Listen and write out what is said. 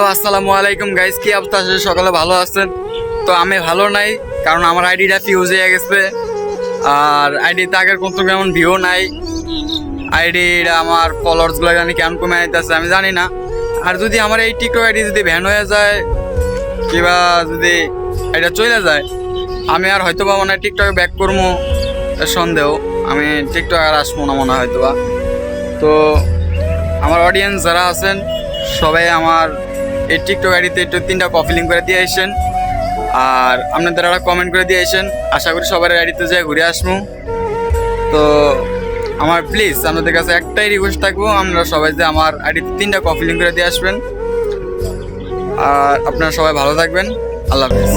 তো আসসালামু আলাইকুম গাইস, কি অবস্থা আছে? সকালে ভালো আছেন? তো আমি ভালো নাই, কারণ আমার আইডিটা ফিউজ হয়ে গেছে। আর আইডিতে আগের কোনো কেমন ভিউ নাই। আইডিটা আমার ফলোয়ার্সগুলো জানি কেমন কমে যাইতেছে আমি জানি না। আর যদি আমার এই টিকটক আইডি যদি ব্যান হয়ে যায় কিংবা যদি এটা চলে যায়, আমি আর হয়তো বা মনে হয় টিকটকে ব্যাক করবো সন্দেহ। আমি টিকটক আর আসবো না মনে হয় হয়তো বা। তো আমার অডিয়েন্স যারা আছেন সবাই আমার এই টিকটক আইডিতে একটু 3টা কপি লিঙ্ক করে দিয়ে আসেন, আর আপনাদের একটা কমেন্ট করে দিয়ে আসেন। আশা করি সবার আইডিতে যেয়ে ঘুরে আসবো। তো আমার প্লিজ আপনাদের কাছে একটাই রিকোয়েস্ট থাকবো, আমরা সবাই যে আমার আইডিতে 3টা কপি লিঙ্ক করে দিয়ে আসবেন। আর আপনারা সবাই ভালো থাকবেন। আল্লাহ হাফিজ।